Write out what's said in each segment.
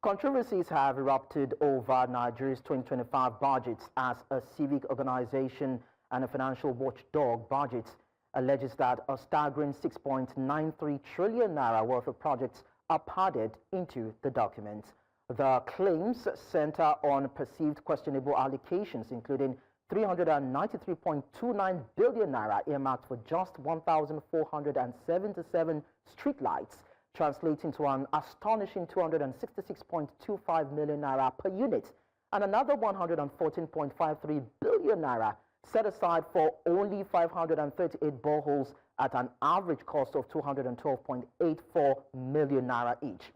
Controversies have erupted over Nigeria's 2025 budget as a civic organization and a financial watchdog, BudgIT, alleges that a staggering 6.93 trillion naira worth of projects are padded into the document. The claims center on perceived questionable allocations, including 393.29 billion naira earmarked for just 1,477 streetlights, translating to an astonishing 266.25 million naira per unit, and another 114.53 billion naira set aside for only 538 boreholes at an average cost of 212.84 million naira each.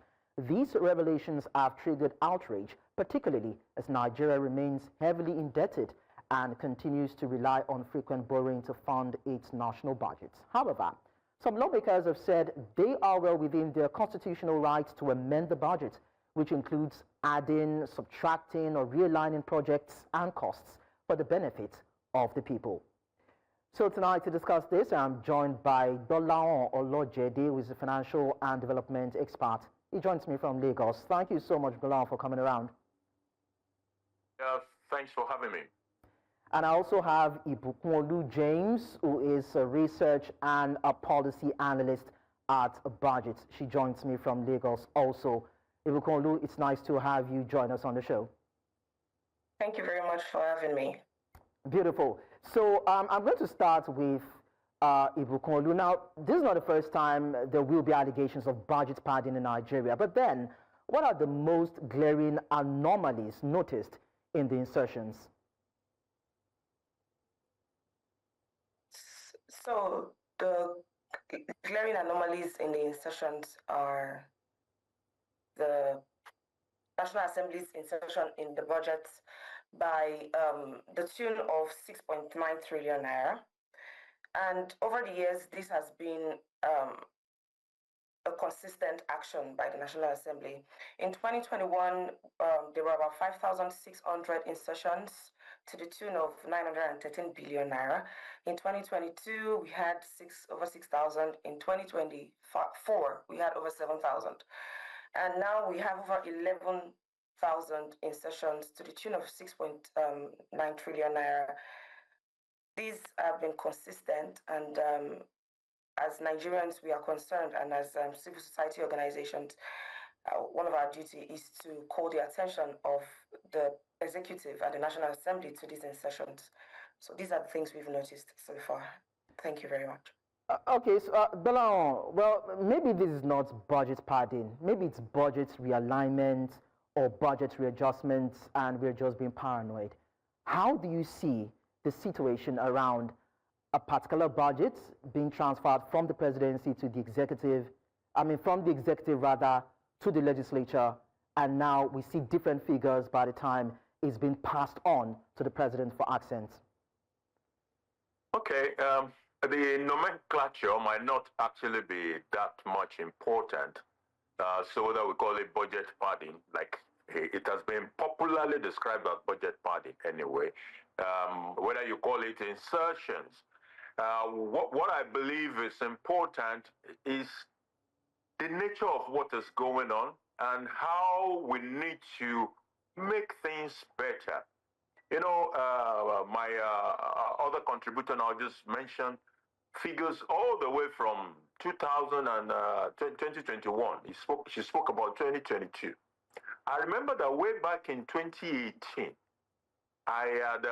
These revelations have triggered outrage, particularly as Nigeria remains heavily indebted and continues to rely on frequent borrowing to fund its national budgets. However, some lawmakers have said they are well within their constitutional right to amend the budget, which includes adding, subtracting, or realigning projects and costs for the benefit of the people. So tonight to discuss this, I'm joined by Gbolahan Olojede, who is a financial and development expert. He joins me from Lagos. Thank you so much, Gbolahan, for coming around. Thanks for having me. And I also have Ibukunolu James, who is a research and a policy analyst at BudgIT. She joins me from Lagos also. Ibukunolu, it's nice to have you join us on the show. Thank you very much for having me. Beautiful. So I'm going to start with Ibukunolu. Now, this is not the first time there will be allegations of budget padding in Nigeria. But then, what are the most glaring anomalies noticed in the insertions? So the glaring anomalies in the insertions are the National Assembly's insertion in the budget by the tune of 6.9 trillion naira. And over the years, this has been a consistent action by the National Assembly. In 2021, there were about 5,600 insertions to the tune of 913 billion naira. In 2022, we had over 6,000. In 2024, we had over 7,000. And now we have over 11,000 insertions to the tune of 6.9 trillion naira. These have been consistent, and as Nigerians, we are concerned, and as civil society organizations, one of our duty is to call the attention of the executive and the National Assembly to these insertions. So these are the things we've noticed so far. Thank you very much. Okay, so Gbolahan, well, maybe this is not budget padding. Maybe it's budget realignment or budget readjustment, and we're just being paranoid. How do you see the situation around a particular budget being transferred from the presidency to the executive, from the executive rather to the legislature, and now we see different figures by the time it's been passed on to the president for accent? Okay, the nomenclature might not actually be that much important. So whether we call it budget padding, like it has been popularly described as budget padding anyway, whether you call it insertions, what I believe is important is the nature of what is going on and how we need to make things better. You know, my other contributor now just mentioned figures all the way from 2021. She spoke about 2022. I remember that way back in 2018, I had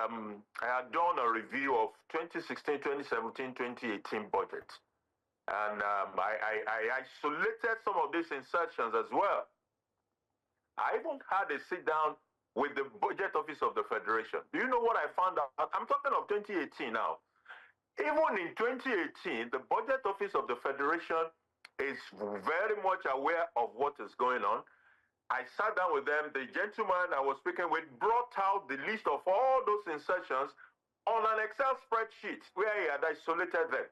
done a review of 2016, 2017, 2018 budget. And I isolated some of these insertions as well. I even had a sit down with the budget office of the Federation. Do you know what I found out? I'm talking of 2018 now. Even in 2018, the budget office of the Federation is very much aware of what is going on. I sat down with them. The gentleman I was speaking with brought out the list of all those insertions on an Excel spreadsheet where he had isolated them.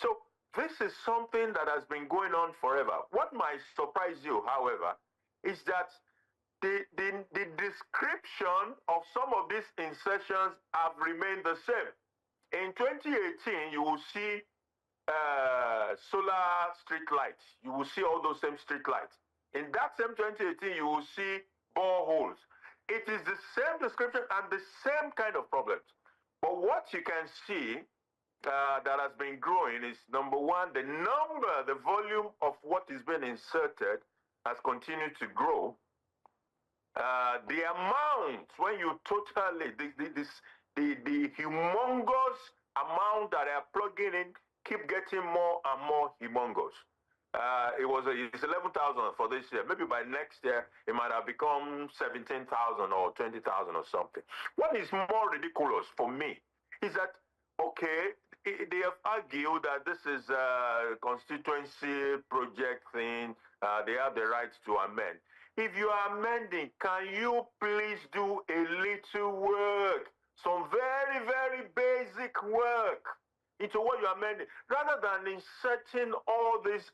So this is something that has been going on forever. What might surprise you, however, is that the description of some of these insertions have remained the same. In 2018, you will see solar street lights. You will see all those same street lights. In that same 2018, you will see boreholes. It is the same description and the same kind of problems. But what you can see that has been growing is, number one, the volume of what is being inserted has continued to grow. The amount, when you totally, the humongous amount that they are plugging in keep getting more and more humongous. It's 11,000 for this year. Maybe by next year, it might have become 17,000 or 20,000 or something. What is more ridiculous for me is that, okay, they have argued that this is a constituency project thing. They have the right to amend. If you are amending, can you please do a little work? Some very, very basic work into what you're amending, rather than inserting all these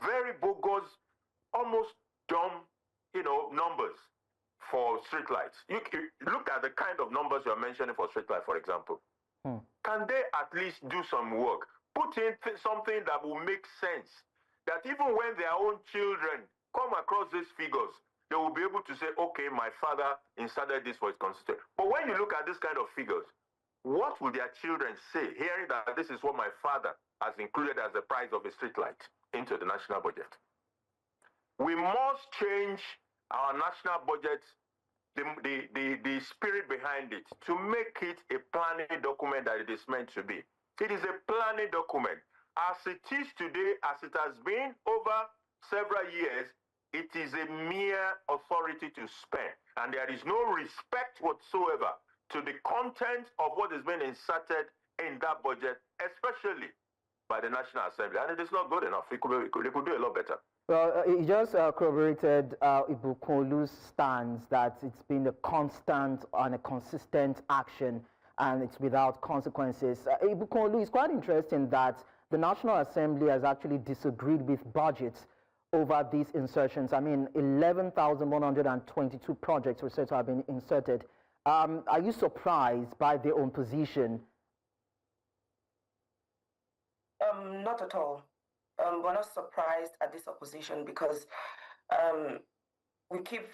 very bogus, almost dumb, numbers for streetlights. You look at the kind of numbers you're mentioning for streetlight, for example. Can they at least do some work? Put in something that will make sense, that even when their own children come across these figures, they will be able to say, okay, my father inserted this for his constituency. But when you look at this kind of figures, what will their children say, hearing that this is what my father has included as the price of a streetlight into the national budget? We must change our national budget, the spirit behind it, to make it a planning document that it is meant to be. It is a planning document. As it is today, as it has been over several years, it is a mere authority to spend. And there is no respect whatsoever to the content of what is being inserted in that budget, especially by the National Assembly. And it is not good enough. They could do a lot better. Well, it just corroborated Ibukolu's stance that it's been a constant and a consistent action, and it's without consequences. Ibukolu, it's quite interesting that the National Assembly has actually disagreed with budgets over these insertions. I mean, 11,122 projects were said to have been inserted. Are you surprised by their own position? Not at all. We're not surprised at this opposition because we keep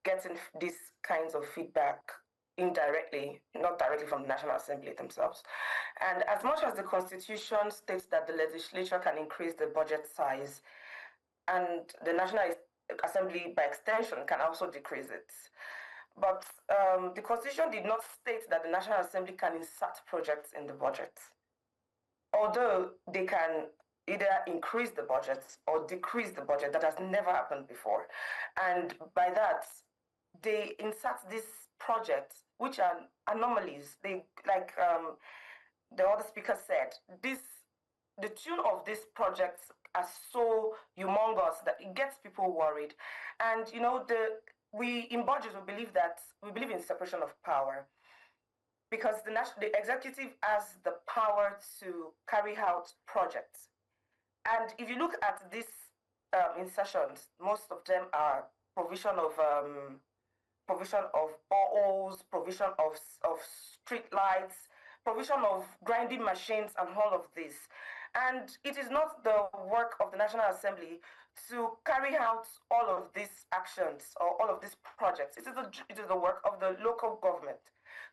getting these kinds of feedback indirectly, not directly from the National Assembly themselves. And as much as the Constitution states that the legislature can increase the budget size, and the National Assembly, by extension, can also decrease it. But the Constitution did not state that the National Assembly can insert projects in the budget, although they can either increase the budget or decrease the budget. That has never happened before. And by that, they insert these projects, which are anomalies. They, like the other speaker said, the tune of these projects are so humongous that it gets people worried. And we in budget we believe in separation of power, because the executive has the power to carry out projects. And if you look at these insertions, most of them are provision of boreholes, provision of street lights, provision of grinding machines, and all of this. And it is not the work of the National Assembly to carry out all of these actions or all of these projects. It is the work of the local government.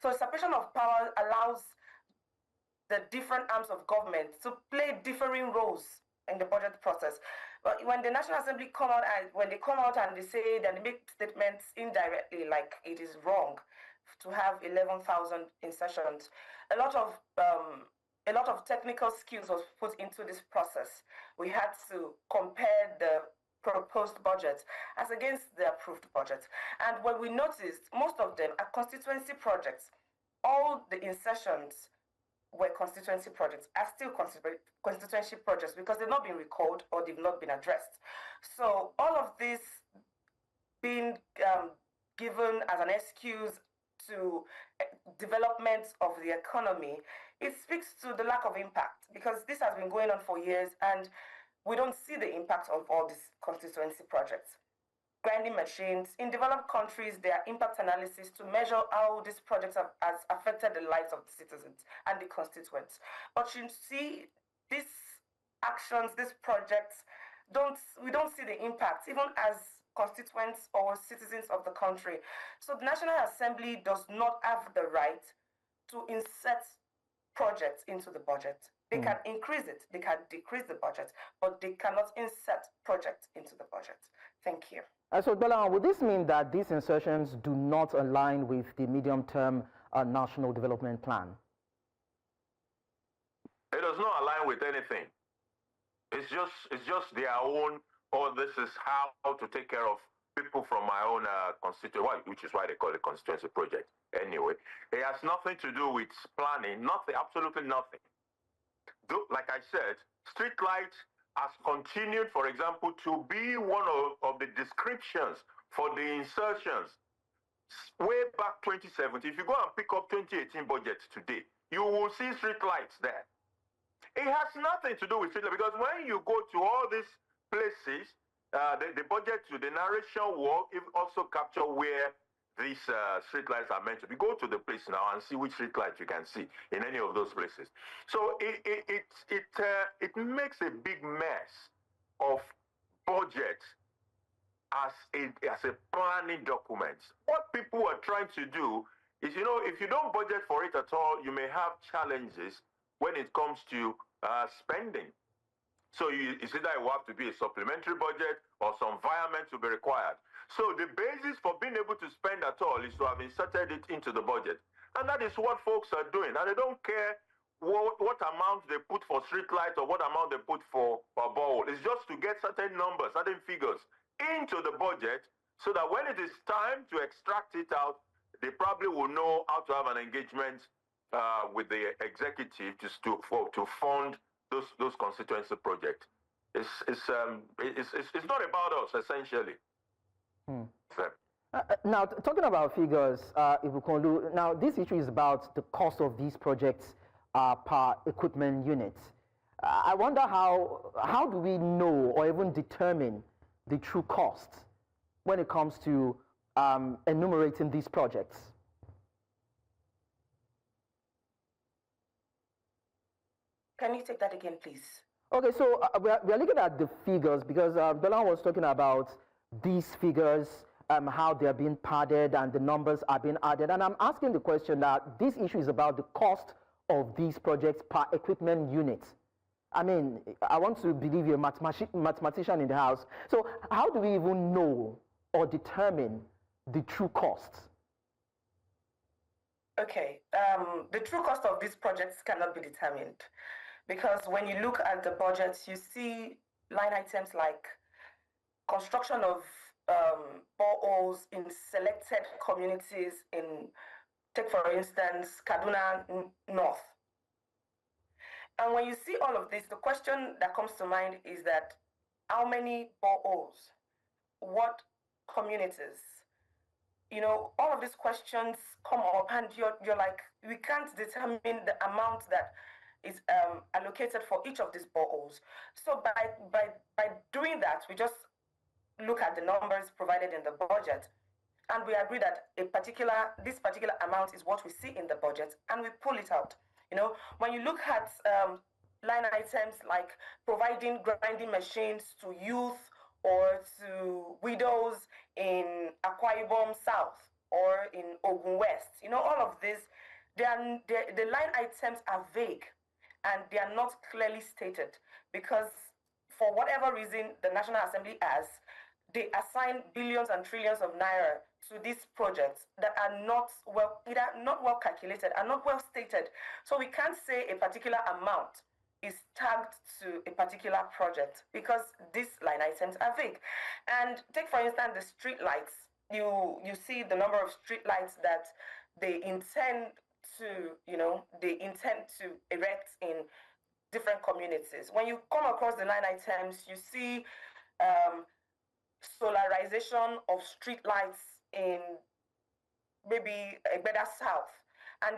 So separation of power allows the different arms of government to play differing roles in the budget process. But when the National Assembly come out and they say that they make statements indirectly, like it is wrong to have 11,000 insertions, a lot of technical skills was put into this process. We had to compare the proposed budget as against the approved budget. And when we noticed, most of them are constituency projects. All the insertions were constituency projects, are still constituency projects because they've not been recalled or they've not been addressed. So all of this being given as an excuse to development of the economy, it speaks to the lack of impact, because this has been going on for years and we don't see the impact of all these constituency projects. Grinding machines, in developed countries, there are impact analysis to measure how these projects have affected the lives of the citizens and the constituents. But you see, these actions, these projects, we don't see the impact, even as constituents or citizens of the country. So the National Assembly does not have the right to insert projects into the budget. They can increase it, they can decrease the budget, but they cannot insert projects into the budget. Thank you. So, Gbolahan, would this mean that these insertions do not align with the medium-term national development plan? It does not align with anything. It's just their own, or this is how to take care of people from my own constituency, which is why they call it constituency project. Anyway, it has nothing to do with planning, nothing, absolutely nothing. Like I said, streetlights has continued, for example, to be one of the descriptions for the insertions way back 2017. If you go and pick up 2018 budget today, you will see streetlights there. It has nothing to do with streetlights, because when you go to all these places, the budget to the narration will also capture where these streetlights are meant to be. Go to the place now and see which streetlights you can see in any of those places. So it makes a big mess of budget as a planning document. What people are trying to do is, if you don't budget for it at all, you may have challenges when it comes to spending. So it's either it will have to be a supplementary budget or some environment to be required. So the basis for being able to spend at all is to have inserted it into the budget. And that is what folks are doing. And they don't care what amount they put for streetlights or what amount they put for a borehole. It's just to get certain numbers, certain figures into the budget, so that when it is time to extract it out, they probably will know how to have an engagement with the executive to fund those constituency projects. It's not about us, essentially. Now, talking about figures, now this issue is about the cost of these projects per equipment unit. I wonder how do we know or even determine the true cost when it comes to enumerating these projects? Can you take that again, please? Okay, so we are looking at the figures because Gbolahan was talking about these figures, how they're being padded and the numbers are being added. And I'm asking the question that this issue is about the cost of these projects per equipment unit. I mean, I want to believe you're a mathematician in the house. So how do we even know or determine the true cost? Okay, the true cost of these projects cannot be determined, because when you look at the budgets, you see line items like construction of boreholes in selected communities in, take for instance, Kaduna North. And when you see all of this, the question that comes to mind is that how many boreholes, what communities, all of these questions come up, and you're like, we can't determine the amount that is allocated for each of these boreholes. So by doing that, we just look at the numbers provided in the budget, and we agree that this particular amount is what we see in the budget, and we pull it out. When you look at line items like providing grinding machines to youth or to widows in Akwa Ibom South or in Ogun West, all of this, the line items are vague and they are not clearly stated, because for whatever reason the National Assembly they assign billions and trillions of naira to these projects that are either not well calculated, are not well stated. So we can't say a particular amount is tagged to a particular project because these line items are vague. And take for instance the street lights. You see the number of street lights that they intend to erect in different communities. When you come across the line items, you see solarization of street lights in maybe Gbeda South. And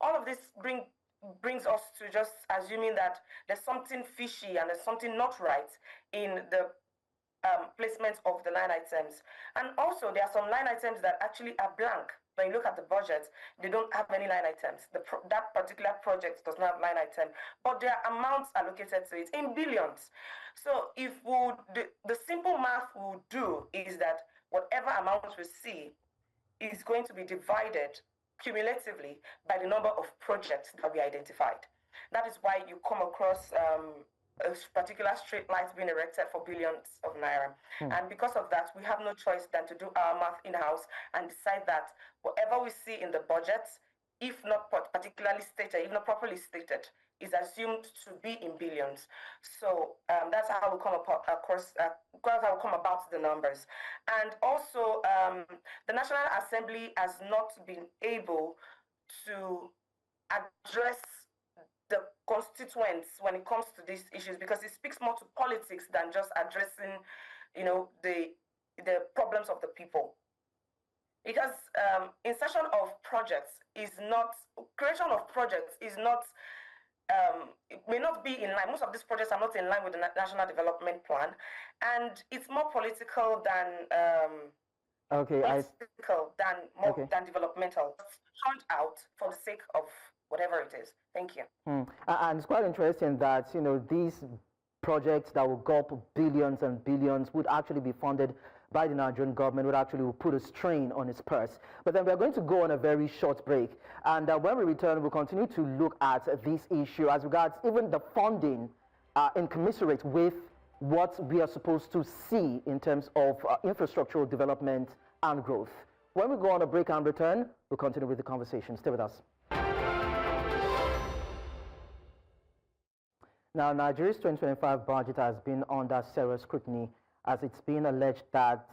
all of this brings us to just assuming that there's something fishy and there's something not right in the placement of the line items. And also, there are some line items that actually are blank. When you look at the budget, they don't have any line items. That particular project does not have line item, but there are amounts allocated to it in billions. So if the simple math we'll do is that whatever amount we see is going to be divided cumulatively by the number of projects that we identified. That is why you come across a particular street light being erected for billions of naira. And because of that, we have no choice than to do our math in-house and decide that whatever we see in the budget, if not particularly stated, if not properly stated, is assumed to be in billions. So that's how we come across, that's how we come about the numbers. And also, the National Assembly has not been able to address the constituents when it comes to these issues, because it speaks more to politics than just addressing, the problems of the people. Because insertion of projects is not, creation of projects is not, it may not be in line. Most of these projects are not in line with the National Development Plan, and it's more political than than developmental. It's turned out for the sake of whatever it is. Thank you. And it's quite interesting that, these projects that will go up billions and billions would actually be funded by the Nigerian government, would actually put a strain on its purse. But then we're going to go on a very short break. And when we return, we'll continue to look at this issue as regards even the funding in commensurate with what we are supposed to see in terms of infrastructural development and growth. When we go on a break and return, we'll continue with the conversation. Stay with us. Now, Nigeria's 2025 budget has been under serious scrutiny as it's been alleged that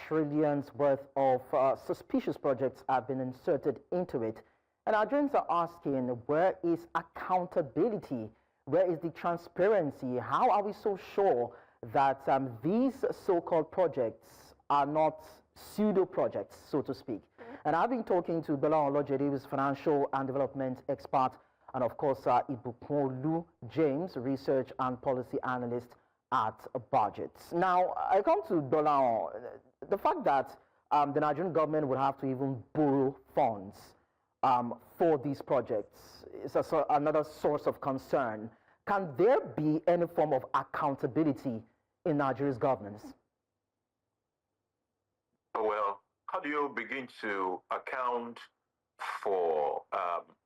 trillions worth of suspicious projects have been inserted into it. And Nigerians are asking, where is accountability? Where is the transparency? How are we so sure that these so-called projects are not pseudo-projects, so to speak? And I've been talking to Gbolahan Olojede, who is financial and development expert, and of course, Ibukun James, research and policy analyst at BudgIT. Now, I come to Gbolahan. The fact that the Nigerian government would have to even borrow funds for these projects is another source of concern. Can there be any form of accountability in Nigeria's governance? Well, how do you begin to account for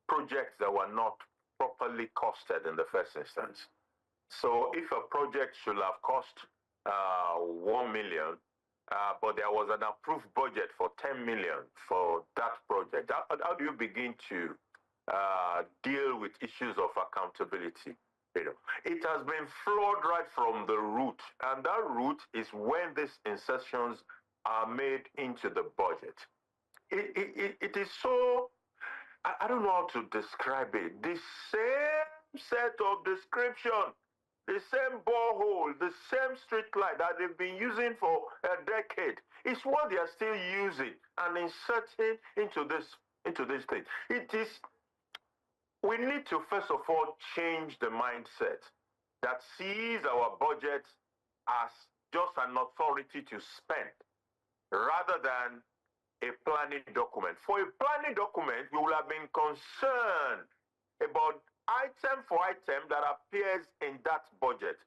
projects that were not properly costed in the first instance? So if a project should have cost 1 million, but there was an approved budget for 10 million for that project, how do you begin to deal with issues of accountability? It has been flawed right from the root, and that root is when these insertions are made into the budget. It is so, I don't know how to describe it. The same set of description, the same borehole, the same street light that they've been using for a decade is what they are still using and inserting into this thing. We need to first of all change the mindset that sees our budget as just an authority to spend rather than a planning document. For a planning document, we will have been concerned about item for item that appears in that budget.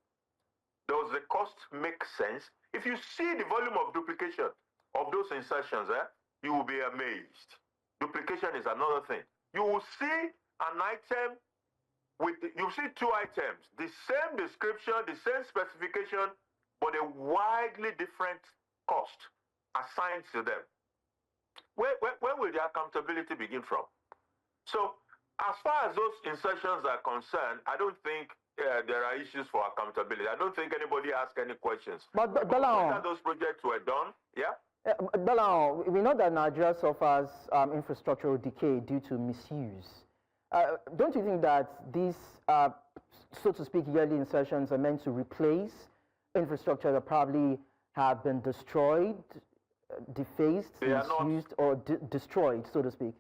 Does the cost make sense? If you see the volume of duplication of those insertions, you will be amazed. Duplication is another thing. You will see an item you see two items, the same description, the same specification, but a widely different cost assigned to them. Where will the accountability begin from? So, as far as those insertions are concerned, I don't think there are issues for accountability. I don't think anybody asked any questions. But whether those projects were done, yeah? Gbolahan, we know that Nigeria suffers infrastructural decay due to misuse. Don't you think that these, so to speak, yearly insertions are meant to replace infrastructure that probably have been destroyed, defaced, misused, or destroyed, so to speak?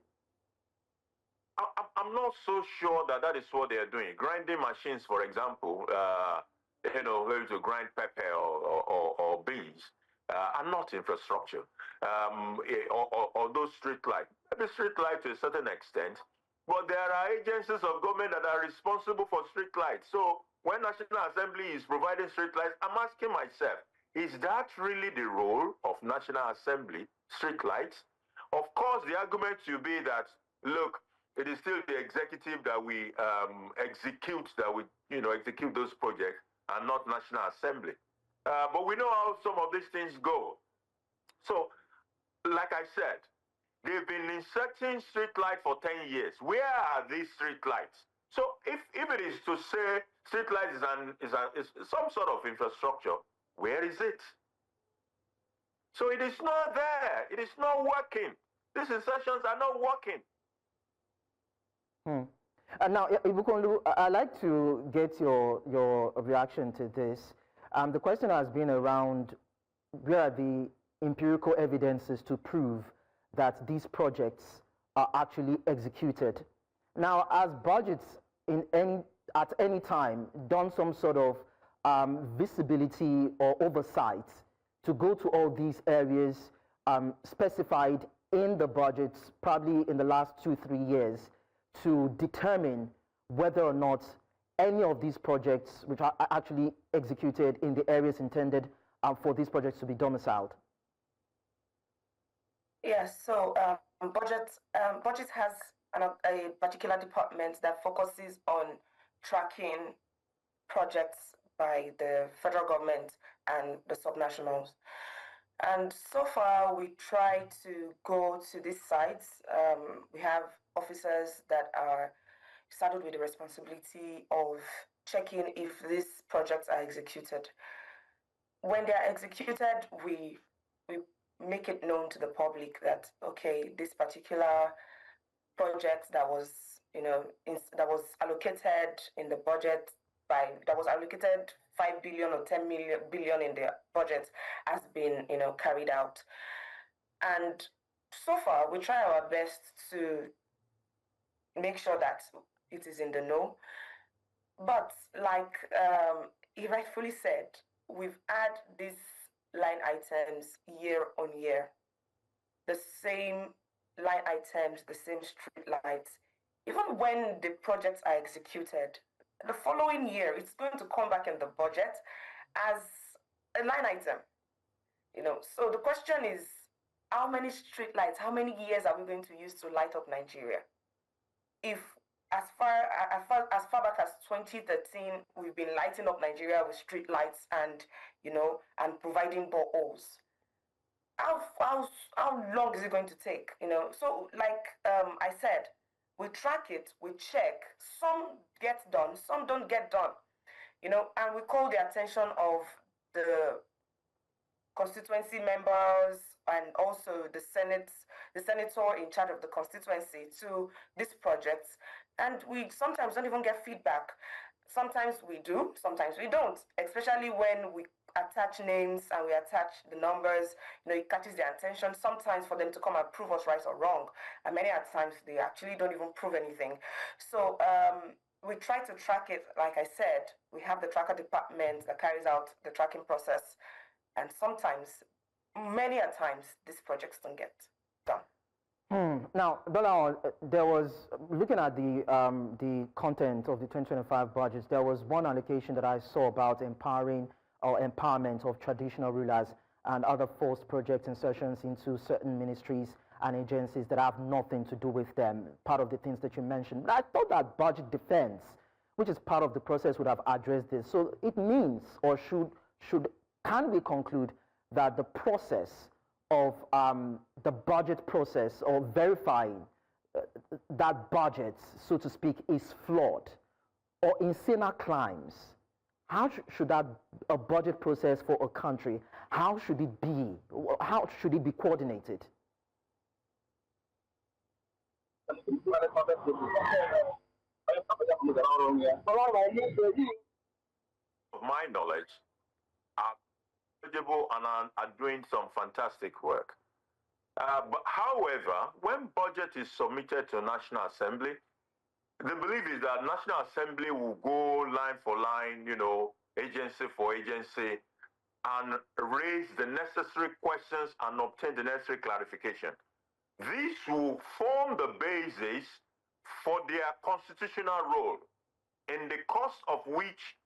I'm not so sure that is what they are doing. Grinding machines, for example, maybe to grind pepper or beans, are not infrastructure. Or those street lights, maybe street lights to a certain extent, but there are agencies of government that are responsible for street lights. So when National Assembly is providing street lights, I'm asking myself, is that really the role of National Assembly, street lights? Of course, the argument will be that, look, it is still the executive that we execute those projects and not National Assembly. But we know how some of these things go. So, like I said, they've been inserting street lights for 10 years. Where are these street lights? So if it is to say street lights is some sort of infrastructure, where is it? So it is not there. It is not working. These insertions are not working. Now, Ibukunlu, I'd like to get your reaction to this. The question has been around where are the empirical evidences to prove that these projects are actually executed. Now, as budgets at any time done some sort of visibility or oversight to go to all these areas specified in the budgets, probably in the last 2-3 years, to determine whether or not any of these projects which are actually executed in the areas intended for these projects to be domiciled? Yes, so budget has a particular department that focuses on tracking projects by the federal government and the subnationals. And so far, we try to go to these sites. We have officers that are saddled with the responsibility of checking if these projects are executed. When they are executed, we make it known to the public that, okay, this particular project that was allocated in the budget that was allocated 5 billion or 10 billion in the budget has been carried out. And so far we try our best to make sure that it is in the know. But like he rightfully said, we've had these line items year on year, the same line items, the same street lights. Even when the projects are executed, the following year it's going to come back in the budget as a line item. So the question is, how many street lights, how many years are we going to use to light up Nigeria? If as far back as 2013, we've been lighting up Nigeria with street lights and providing boreholes. How long is it going to take? So like I said, we track it, we check. Some get done, some don't get done. And we call the attention of the constituency members and also the senator in charge of the constituency to these projects. And we sometimes don't even get feedback. Sometimes we do, sometimes we don't, especially when we attach names and we attach the numbers, it catches their attention sometimes for them to come and prove us right or wrong. And many times they actually don't even prove anything. So we try to track it. Like I said, we have the tracker department that carries out the tracking process. And sometimes, many a times, these projects don't get done. Now, Gbolahan, there was, looking at the content of the 2025 budgets, there was one allocation that I saw about empowerment of traditional rulers and other forced project insertions into certain ministries and agencies that have nothing to do with them, part of the things that you mentioned. But I thought that budget defense, which is part of the process, would have addressed this. So it means, or can we conclude that the process of the budget process or verifying that budget, so to speak, is flawed? Or in similar climes, how should a budget process for a country, how should it be? How should it be coordinated? Of my knowledge, are eligible and are doing some fantastic work. But however, when budget is submitted to National Assembly, the belief is that National Assembly will go line for line, agency for agency, and raise the necessary questions and obtain the necessary clarification. This will form the basis for their constitutional role, in the course of which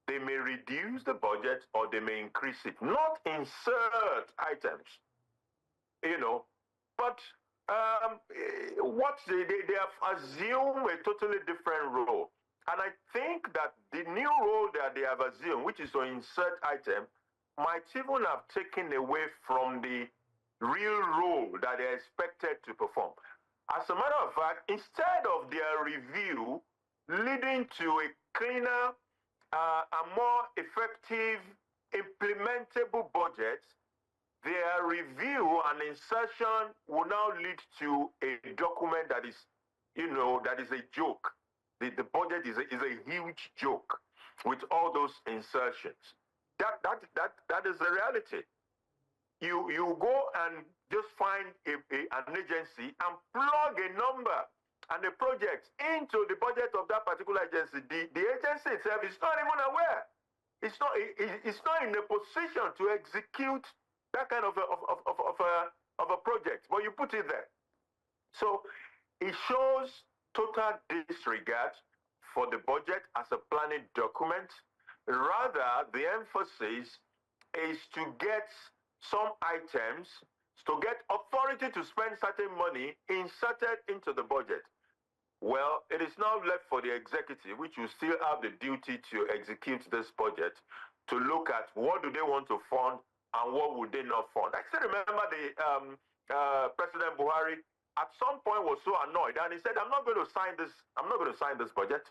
they may reduce the budget or they may increase it, not insert items, but what they have assumed a totally different role. And I think that the new role that they have assumed, which is to insert item, might even have taken away from the real role that they're expected to perform. As a matter of fact, instead of their review leading to a cleaner, a more effective, implementable budget, their review and insertion will now lead to a document that is, that is a joke. The budget is a huge joke with all those insertions. That is the reality. You go and just find an agency and plug a number and a project into the budget of that particular agency. The agency itself is not even aware. It's not in a position to execute that kind of a project, but you put it there. So it shows total disregard for the budget as a planning document. Rather, the emphasis is to get some items, to get authority to spend certain money inserted into the budget. Well, it is now left for the executive, which will still have the duty to execute this budget, to look at what do they want to fund and what would they not fund. I still remember the President Buhari at some point was so annoyed, and he said, I'm not going to sign this budget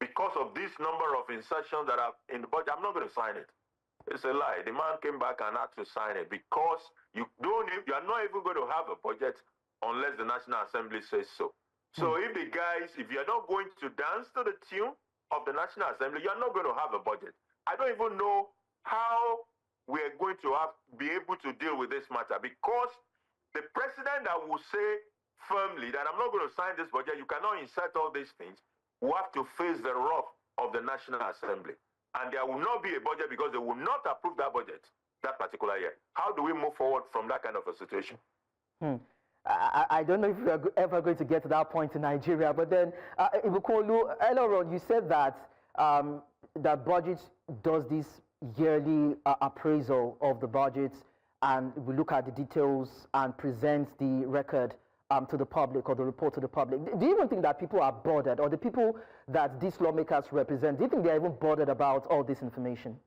because of this number of insertions that are in the budget. I'm not going to sign it. It's a lie. The man came back and had to sign it because you are not even going to have a budget unless the National Assembly says so. So if you're not going to dance to the tune of the National Assembly, you're not going to have a budget. I don't even know how we're going to be able to deal with this matter, because the president that will say firmly that I'm not going to sign this budget, you cannot insert all these things, will have to face the wrath of the National Assembly. And there will not be a budget because they will not approve that budget that particular year. How do we move forward from that kind of a situation? I don't know if we are ever going to get to that point in Nigeria, but then, Ibukolu, earlier on you said that that BudgIT does this yearly appraisal of the budgets, and we look at the details and present the record to the public, or the report to the public. Do you even think that people are bothered, or the people that these lawmakers represent, do you think they're even bothered about all this information?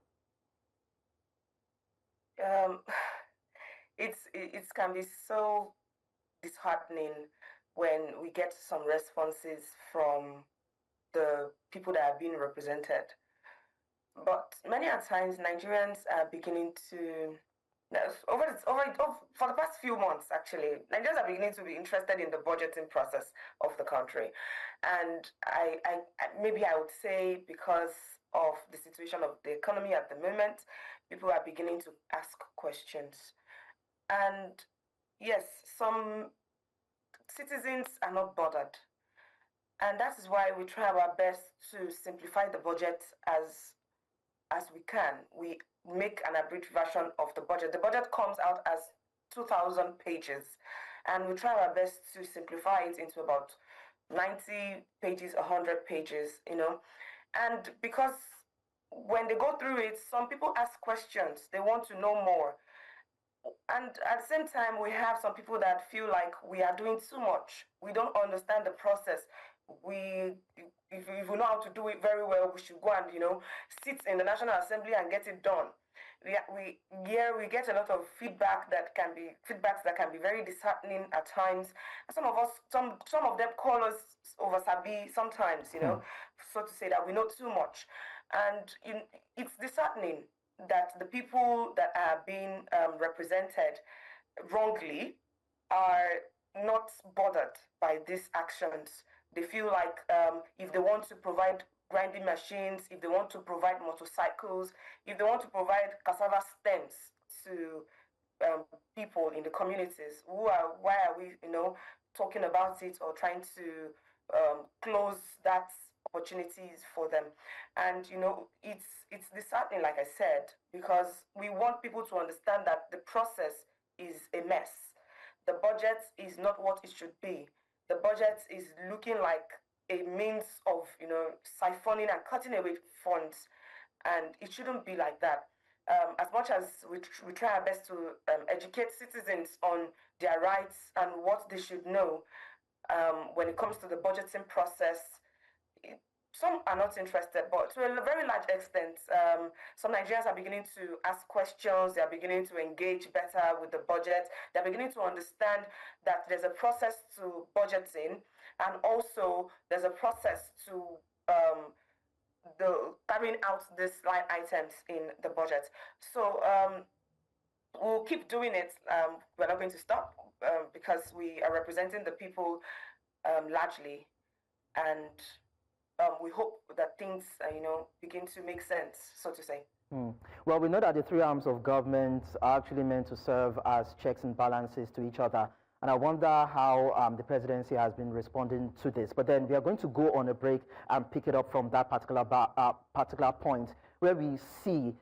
It can be so disheartening when we get some responses from the people that are being represented. But many a times, Nigerians are beginning to, for the past few months, actually, Nigerians are beginning to be interested in the budgeting process of the country. And maybe I would say because of the situation of the economy at the moment, people are beginning to ask questions. And yes, some citizens are not bothered. And that is why we try our best to simplify the budget as we can. We make an abridged version of the budget. The budget comes out as 2,000 pages, and we try our best to simplify it into about 90 pages, 100 pages, And because when they go through it, some people ask questions. They want to know more. And at the same time, we have some people that feel like we are doing too much. We don't understand the process. If we know how to do it very well, we should go and sit in the National Assembly and get it done. We get a lot of feedbacks that can be very disheartening at times. Some of them call us over sabi sometimes, so to say, that we know too much, and it's disheartening that the people that are being represented wrongly are not bothered by these actions. They feel like if they want to provide grinding machines, if they want to provide motorcycles, if they want to provide cassava stems to people in the communities, why are we, talking about it or trying to close that opportunities for them. And it's disheartening, like I said, because we want people to understand that the process is a mess. The budget is not what it should be. The budget is looking like a means of siphoning and cutting away funds, and it shouldn't be like that. As much as we try our best to educate citizens on their rights and what they should know when it comes to the budgeting process, some are not interested, but to a very large extent, some Nigerians are beginning to ask questions. They are beginning to engage better with the budget. They're beginning to understand that there's a process to budgeting, and also there's a process to the carrying out these line items in the budget. So we'll keep doing it. We're not going to stop because we are representing the people largely, and we hope that things begin to make sense, so to say. Well, we know that the three arms of government are actually meant to serve as checks and balances to each other. And I wonder how the presidency has been responding to this. But then we are going to go on a break and pick it up from that particular point where we see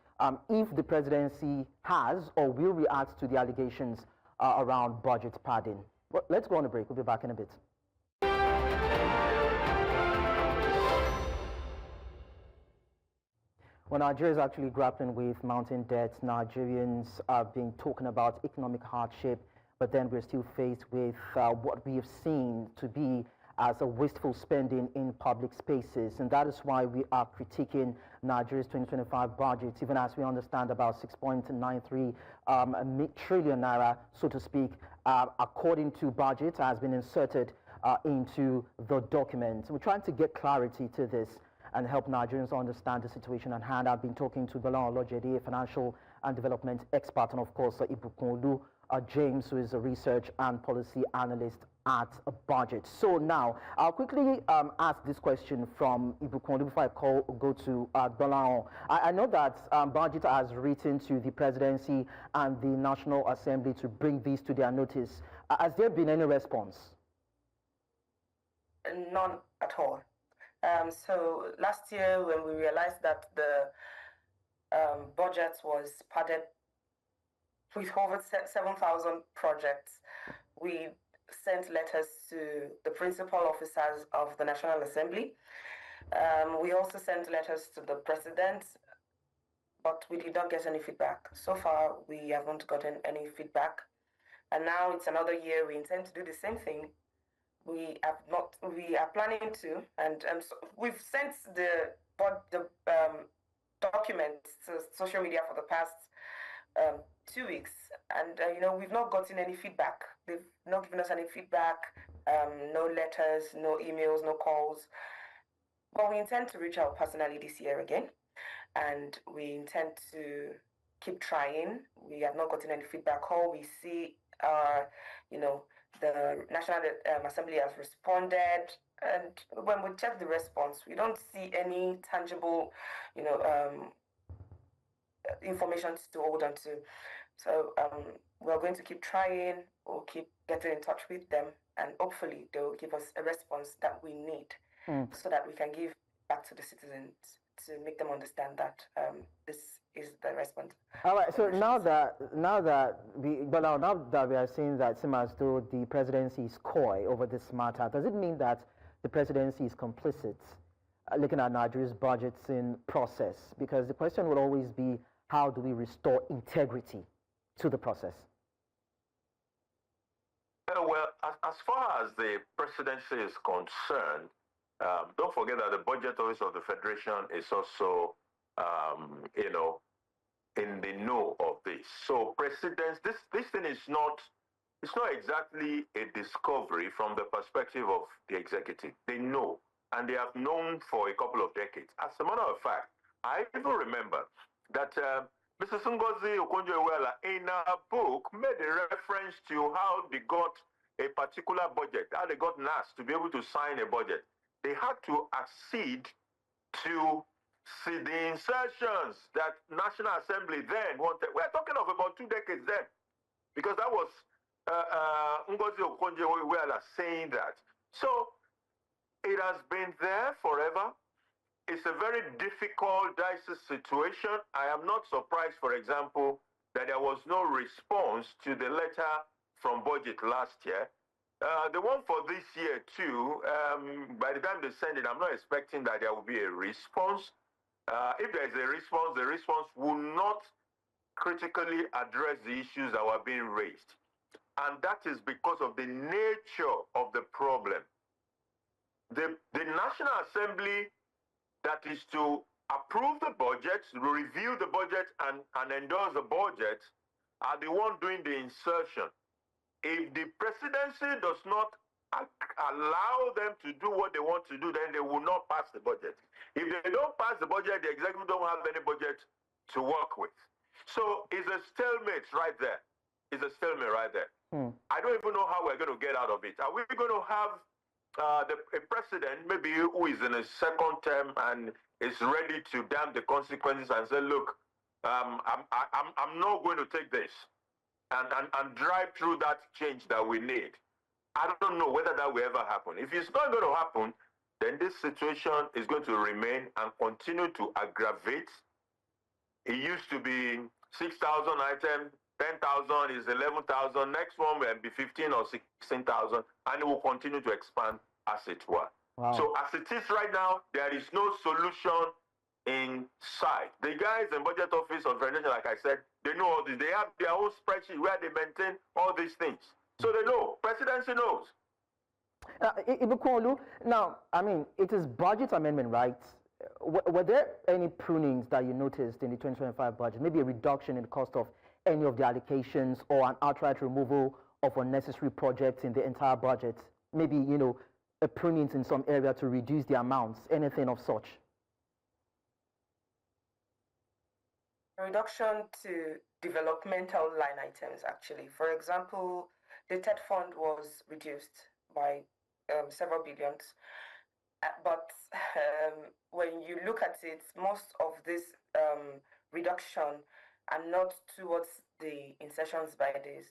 if the presidency has or will react to the allegations around budget padding. Well, let's go on a break. We'll be back in a bit. Well, Nigeria is actually grappling with mounting debts. Nigerians have been talking about economic hardship, but then we're still faced with what we have seen to be as a wasteful spending in public spaces. And that is why we are critiquing Nigeria's 2025 budget, even as we understand about 6.93 trillion naira, so to speak, according to budget, has been inserted into the document. We're trying to get clarity to this and help Nigerians understand the situation at hand. I've been talking to Gbolahan Olojede, a financial and development expert, and of course, Ibukun James, who is a research and policy analyst at BudgIT. So now, I'll quickly ask this question from Ibukun before I go to Gbolahan. I know that BudgIT has written to the presidency and the National Assembly to bring these to their notice. Has there been any response? None at all. So last year, when we realized that the budget was padded with over 7,000 projects, we sent letters to the principal officers of the National Assembly. We also sent letters to the president, but we did not get any feedback. So far, we haven't gotten any feedback. And now it's another year. We intend to do the same thing. We are planning to, and so we've sent the documents to social media for the past 2 weeks, and we've not gotten any feedback. They've not given us any feedback, no letters, no emails, no calls. But we intend to reach out personally this year again, and we intend to keep trying. We have not gotten any feedback. All we see are, the National Assembly has responded, and when we check the response, we don't see any tangible, information to hold on to. So we're going to keep trying. We'll keep getting in touch with them, and hopefully they'll give us a response that we need, so that we can give back to the citizens to make them understand that this is the response. All right. So now that we are seeing that it seems as though the presidency is coy over this matter, does it mean that the presidency is complicit looking at Nigeria's budgeting process? Because the question will always be, how do we restore integrity to the process? Well, as far as the presidency is concerned, don't forget that the budget office of the Federation is also, in the know of this. So presidents, this thing is not, it's not exactly a discovery from the perspective of the executive. They know, and they have known for a couple of decades. As a matter of fact, I even remember that Mrs. Ngozi Okonjo-Iweala in her book made a reference to how they got a particular budget, how they got NAS to be able to sign a budget. They had to accede to see the insertions that National Assembly then wanted. We're talking of about 2 decades then, because that was Ngozi Okonjo-Iweala saying that. So it has been there forever. it's a very difficult, dicey situation. I am not surprised, for example, that there was no response to the letter from budget last year. The one for this year too, by the time they send it, I'm not expecting that there will be a response. If there is a response, the response will not critically address the issues that were being raised. And that is because of the nature of the problem. The National Assembly that is to approve the budget, review the budget, and endorse the budget are the one doing the insertion. If the presidency does not allow them to do what they want to do, then they will not pass the budget. If they don't pass the budget, the executive don't have any budget to work with. So it's a stalemate right there. It's a stalemate right there. I don't even know how we're going to get out of it. Are we going to have a president maybe who is in his second term and is ready to damn the consequences and say, look, I'm not going to take this and drive through that change that we need? I don't know whether that will ever happen. If it's not going to happen, then this situation is going to remain and continue to aggravate. It used to be 6,000 items, 10,000 is 11,000. Next one will be 15 or 16,000, and it will continue to expand as it were. Wow. So as it is right now, there is no solution in sight. The guys in budget office or federation, like I said, they know all this. They have their own spreadsheet where they maintain all these things. So they know. Presidency knows. Ibukolu, now, I mean, it is budget amendment, right? Were there any prunings that you noticed in the 2025 budget? Maybe a reduction in the cost of any of the allocations or an outright removal of unnecessary projects in the entire budget? Maybe, you know, a pruning in some area to reduce the amounts, anything of such? Reduction to developmental line items, actually. For example, the TED fund was reduced by several billions. But when you look at it, most of this reduction are not towards the insertions by the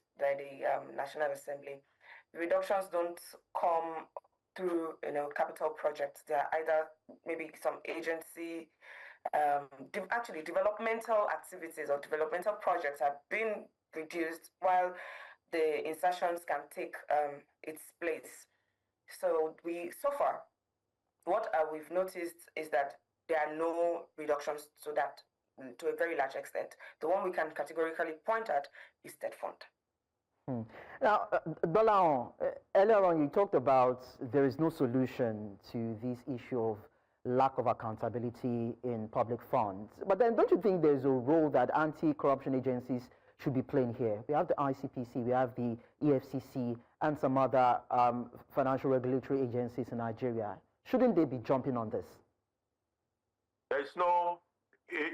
National Assembly. The reductions don't come through, you know, capital projects. They are either maybe some agency, actually developmental activities or developmental projects have been reduced while the insertions can take its place. So far, what we've noticed is that there are no reductions to that, to a very large extent. The one we can categorically point at is that fund. Now, Gbolahan, earlier on you talked about there is no solution to this issue of lack of accountability in public funds. But then don't you think there's a role that anti-corruption agencies should be playing here? We have the ICPC, we have the EFCC, and some other financial regulatory agencies in Nigeria. Shouldn't they be jumping on this? There's no,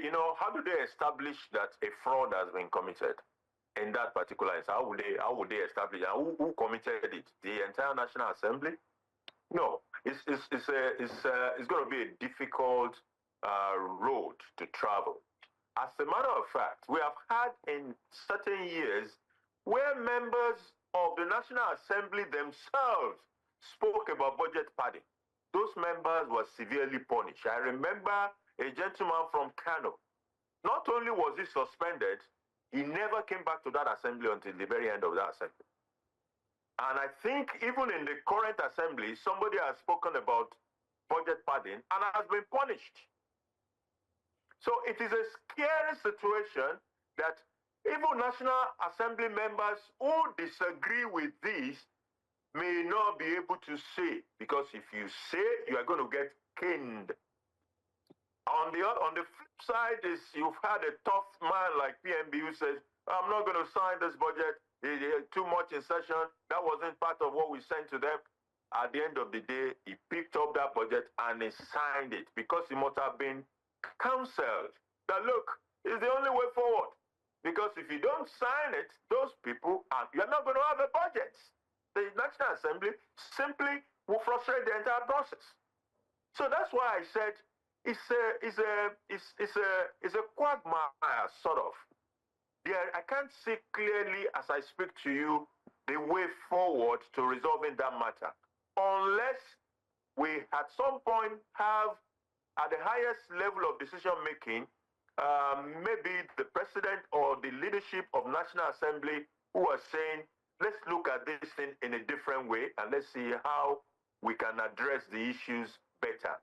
you know, how do they establish that a fraud has been committed in that particular instance? How would they establish, and who committed it? The entire National Assembly? No, it's going to be a difficult road to travel. As a matter of fact, we have had in certain years where members of the National Assembly themselves spoke about budget padding. Those members were severely punished. I remember a gentleman from Kano. Not only was he suspended, he never came back to that assembly until the very end of that assembly. And I think even in the current assembly, somebody has spoken about budget padding and has been punished. So it is a scary situation that even National Assembly members who disagree with this may not be able to say, because if you say, you are going to get caned. On the flip side is you've had a tough man like PMB who says, I'm not going to sign this budget. Too much insertion. That wasn't part of what we sent to them. At the end of the day, he picked up that budget and he signed it because he must have been counseled that, look, it's the only way forward. Because if you don't sign it, those people, you're not going to have a budget. The National Assembly simply will frustrate the entire process. So that's why I said it's a quagmire, sort of. Yeah, I can't see clearly as I speak to you the way forward to resolving that matter, unless we at some point have at the highest level of decision making, maybe the president or the leadership of National Assembly who are saying, let's look at this thing in a different way and let's see how we can address the issues better.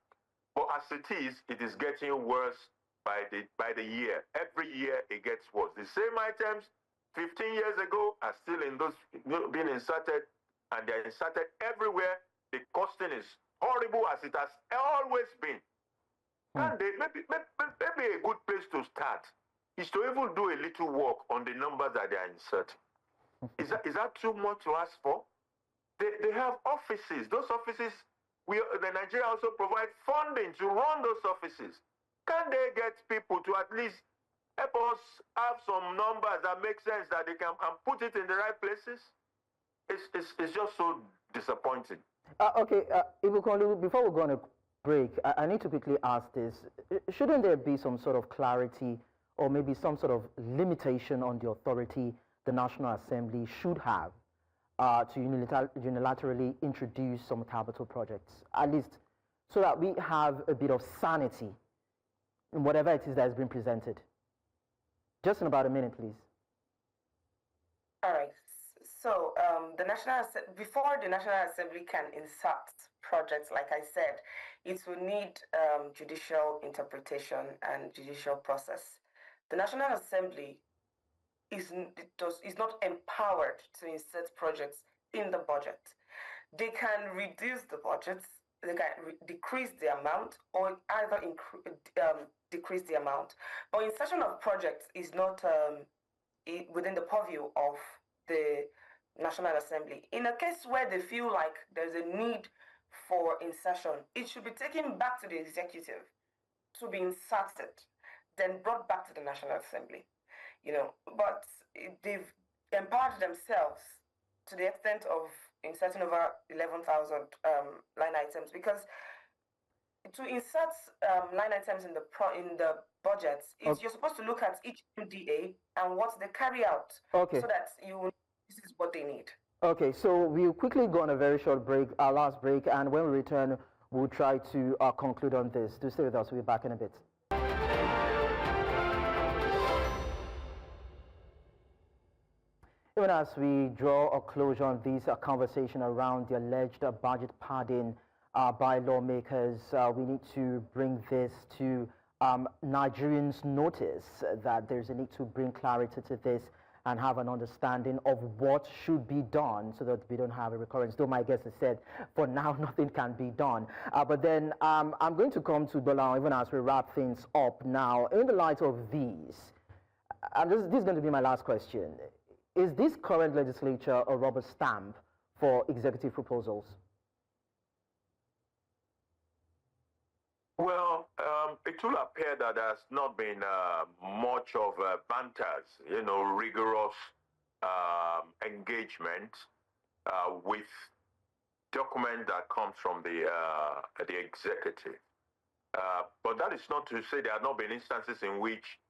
But as it is getting worse by the year. Every year it gets worse. The same items 15 years ago are still in those being inserted, and they're inserted everywhere. The costing is horrible as it has always been. And maybe a good place to start is to even do a little work on the numbers that they are inserting. Is that too much to ask for? They have offices. Those offices, the Nigeria also provide funding to run those offices. Can they get people to at least help us have some numbers that make sense that they can and put it in the right places? It's just so disappointing. Okay, Ibukolu, before we go on a break, I need to quickly ask this. Shouldn't there be some sort of clarity or maybe some sort of limitation on the authority the National Assembly should have to unilaterally introduce some capital projects, at least so that we have a bit of sanity in whatever it is that has been presented? Just in about a minute, please. All right. So before the National Assembly can insert projects, like I said, it will need judicial interpretation and judicial process. The National Assembly is not empowered to insert projects in the budget. They can reduce the budget, they can decrease the amount, or either decrease the amount. But insertion of projects is not within the purview of the National Assembly. In a case where they feel like there's a need for insertion, it should be taken back to the executive to be inserted, then brought back to the National Assembly. But they've empowered themselves to the extent of inserting over 11,000 line items, because to insert line items in the budgets, you're supposed to look at each MDA and what they carry out, so that this is what they need. Okay, so we'll quickly go on a very short break, our last break, and when we return, we'll try to conclude on this. Do stay with us. We'll be back in a bit. Even as we draw a closure on this conversation around the alleged budget padding by lawmakers, we need to bring this to Nigerians' notice that there's a need to bring clarity to this and have an understanding of what should be done so that we don't have a recurrence. Though my guest has said, for now, nothing can be done. But then I'm going to come to Gbolahan even as we wrap things up now. In the light of these, this is going to be my last question. Is this current legislature a rubber stamp for executive proposals? Well, it will appear that there's not been much of banters, rigorous engagement with document that comes from the executive. But that is not to say there have not been instances in which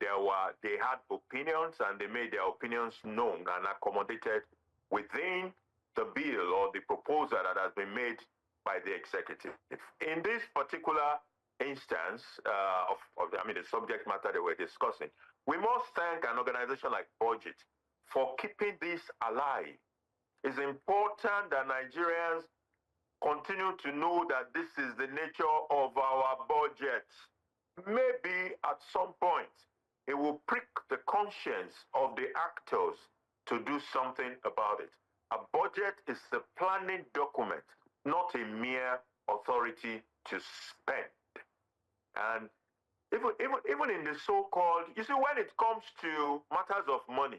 they had opinions and they made their opinions known and accommodated within the bill or the proposal that has been made by the executive. In this particular instance the subject matter that we're discussing, we must thank an organization like BudgIT for keeping this alive. It's important that Nigerians continue to know that this is the nature of our budget. Maybe at some point it will prick the conscience of the actors to do something about it. A budget is a planning document, not a mere authority to spend. And even in the so-called, you see, when it comes to matters of money,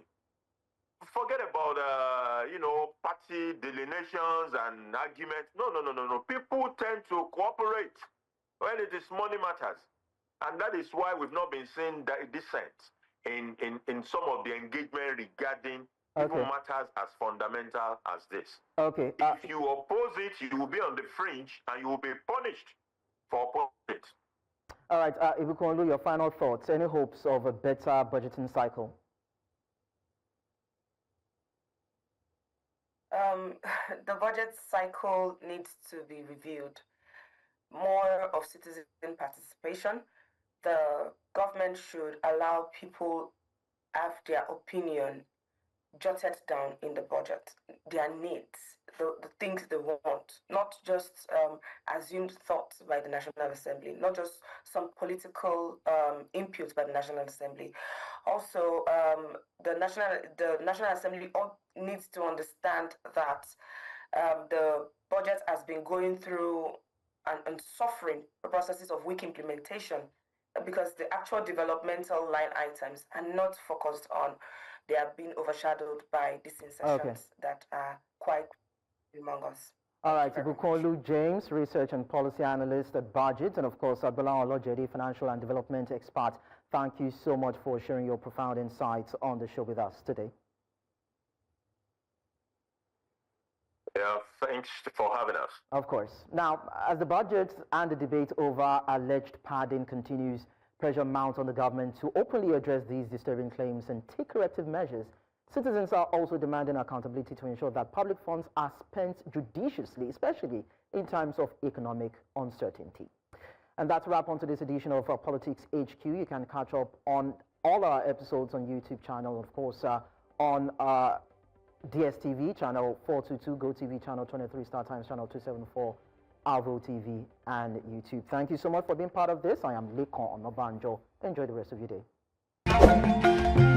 forget about party delineations and arguments. No. People tend to cooperate when it is money matters, and that is why we've not been seeing dissent in some of the engagement regarding even matters as fundamental as this. Okay. If you oppose it, you will be on the fringe and you will be punished for opposing it. All right, Ibukolu, your final thoughts. Any hopes of a better budgeting cycle? The budget cycle needs to be reviewed. more of citizen participation. The government should allow people have their opinion jotted down in the budget, their needs, the things they want, not just assumed thoughts by the National Assembly, not just some political input by the National Assembly. Also, the National Assembly needs to understand that the budget has been going through and suffering the processes of weak implementation because the actual developmental line items are not focused on. They are being overshadowed by these insertions that are quite humongous. All right, Ibukolu James, Research and Policy Analyst at BudgIT, and of course, Gbolahan Olojede, Financial and Development Expert. Thank you so much for sharing your profound insights on the show with us today. Yeah, thanks for having us. Of course. Now, as the budget and the debate over alleged padding continues, pressure mounts on the government to openly address these disturbing claims and take corrective measures. Citizens are also demanding accountability to ensure that public funds are spent judiciously, especially in times of economic uncertainty. And that's a wrap on today's edition of Politics HQ. You can catch up on all our episodes on YouTube channel, of course, on DSTV channel 422, GoTV channel 23, StarTimes channel 274, Avo TV, and YouTube. Thank you so much for being part of this. I am Lekon Onobanjo. Enjoy the rest of your day.